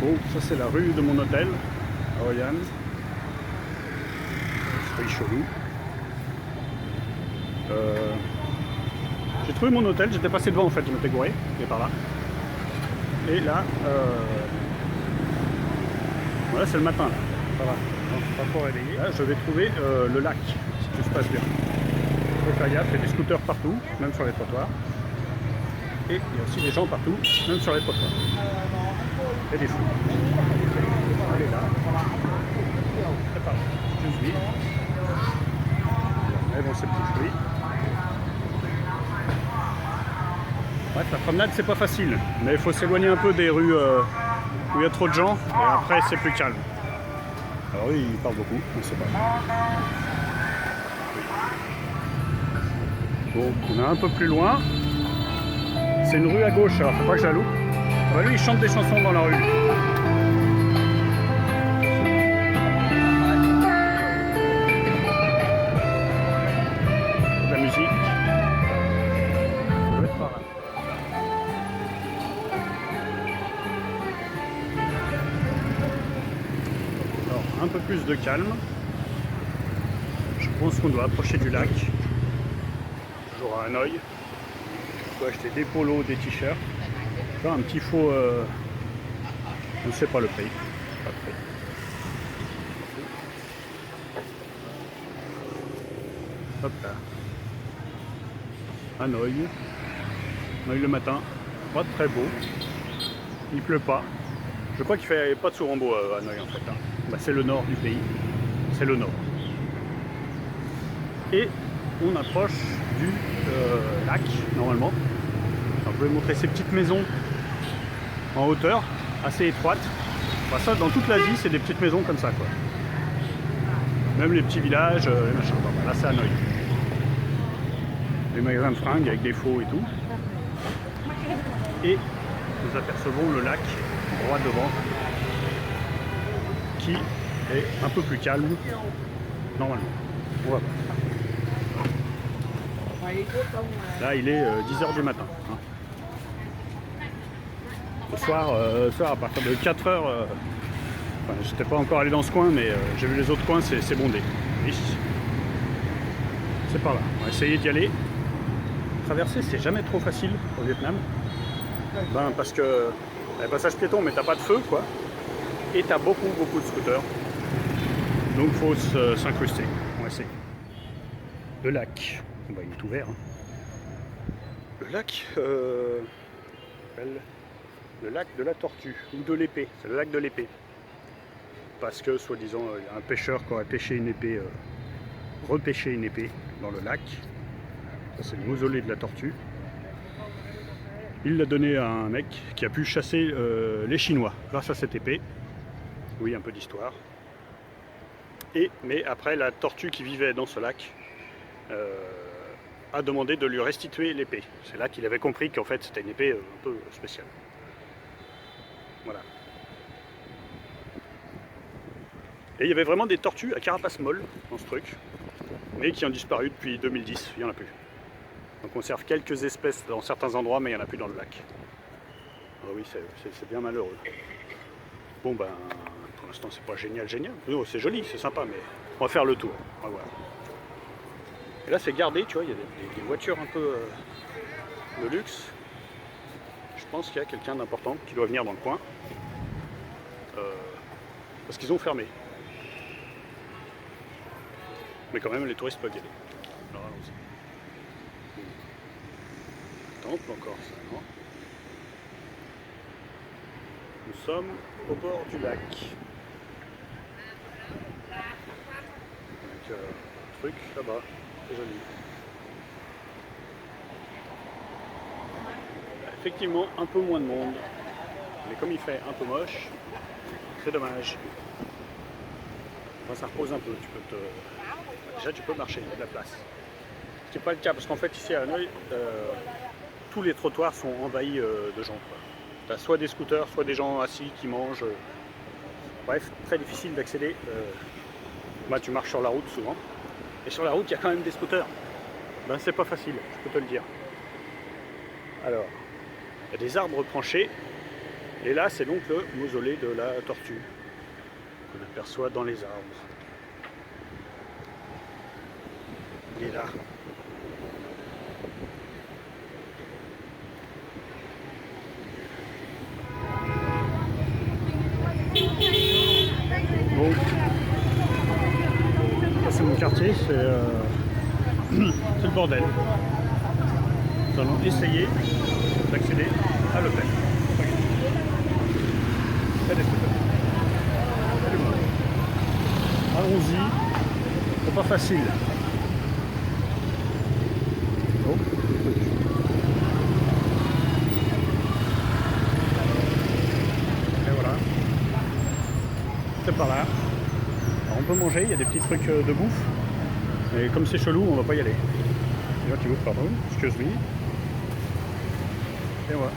Bon, ça c'est la rue de mon hôtel à Oyonnax. C'est chelou. J'ai trouvé mon hôtel, j'étais passé devant en fait, je m'étais gouré, et par là. Et là, voilà, c'est le matin là. Ça va, pas trop réveillé. Là, je vais trouver le lac, si tout se passe bien. Il faut faire gaffe, il y a des scooters partout, même sur les trottoirs. Et il y a aussi des gens partout, même sur les trottoirs. Et des fous. Elle est là. C'est par là. Je suis. Et bon, ces petits fruits. Bref, la promenade c'est pas facile, mais il faut s'éloigner un peu des rues où il y a trop de gens, et après c'est plus calme. Alors oui, il parle beaucoup, on sait pas. Bon, on est un peu plus loin. C'est une rue à gauche, alors faut pas que je la loupe. Ah bah lui il chante des chansons dans la rue. De la musique. Ça doit être par là. Alors un peu plus de calme. Je pense qu'on doit approcher du lac. Toujours à Hanoï. Je peux acheter des polos, des t-shirts. Un petit faux. On ne sait pas le prix. Pas de prix. Hop là. Hanoï. Hanoï le matin. Pas très beau. Il pleut pas. Je crois qu'il fait pas de souvent beau à Hanoï en fait. Hein. Bah, c'est le nord du pays. C'est le nord. Et on approche du lac normalement. Alors, je vais vous montrer ces petites maisons en hauteur, assez étroites. Enfin, ça, dans toute l'Asie, c'est des petites maisons comme ça, quoi. Même les petits villages, les machins. Bon, là, c'est Hanoï. Les magasins de fringues avec des faux et tout. Et nous apercevons le lac droit devant, qui est un peu plus calme, normalement. On va voir. Là, il est 10h du matin. Hein. Le soir, à partir de 4h, enfin, j'étais pas encore allé dans ce coin, mais j'ai vu les autres coins, c'est bondé. C'est par là. On va essayer d'y aller. Traverser, c'est jamais trop facile au Vietnam. Ben, parce que il y a passage piéton, mais t'as pas de feu, quoi. Et t'as beaucoup de scooters. Donc il faut s'incruster. On va essayer. Le lac. Ben, il est ouvert. Hein. Le lac. Le lac de la Tortue, ou de l'Épée, c'est le lac de l'Épée. Parce que, soi-disant, il y a un pêcheur qui aurait pêché une épée, repêché une épée dans le lac. Ça, c'est le mausolée de la Tortue. Il l'a donné à un mec qui a pu chasser les Chinois grâce à cette épée. Oui, un peu d'histoire. Mais après, la tortue qui vivait dans ce lac a demandé de lui restituer l'épée. C'est là qu'il avait compris qu'en fait, c'était une épée un peu spéciale. Voilà. Et il y avait vraiment des tortues à carapace molle dans ce truc, mais qui ont disparu depuis 2010, il n'y en a plus. Donc on conserve quelques espèces dans certains endroits, mais il n'y en a plus dans le lac. Ah oui, c'est bien malheureux. Bon ben, pour l'instant c'est pas génial. Non, c'est joli, c'est sympa, mais on va faire le tour. Voilà. Et là c'est gardé, tu vois, il y a des voitures un peu de luxe. Je pense qu'il y a quelqu'un d'important qui doit venir dans le coin. Parce qu'ils ont fermé. Mais quand même, les touristes peuvent y aller. Alors allons-y. Temple encore, ça, non? Nous sommes au bord du lac. Avec un truc là-bas, c'est joli. Effectivement, un peu moins de monde. Mais comme il fait un peu moche, c'est dommage. Enfin, ça repose un peu. Déjà, tu peux marcher, il y a de la place. Ce qui n'est pas le cas, parce qu'en fait, ici à Hanoï, tous les trottoirs sont envahis de gens. Tu as soit des scooters, soit des gens assis qui mangent. Bref, très difficile d'accéder. Bah, tu marches sur la route souvent. Et sur la route, il y a quand même des scooters. Ben, c'est pas facile, je peux te le dire. Alors, il y a des arbres penchés. Et là, c'est donc le mausolée de la tortue qu'on aperçoit dans les arbres. Il est là. Bon, ça c'est mon quartier, c'est le bordel. Nous allons essayer d'accéder à l'hôtel. Allons-y, c'est pas facile. Oh. Et voilà. C'est par là. Alors on peut manger, il y a des petits trucs de bouffe. Mais comme c'est chelou, on va pas y aller. Et là tu ouvres, pardon, excuse me. Et voilà.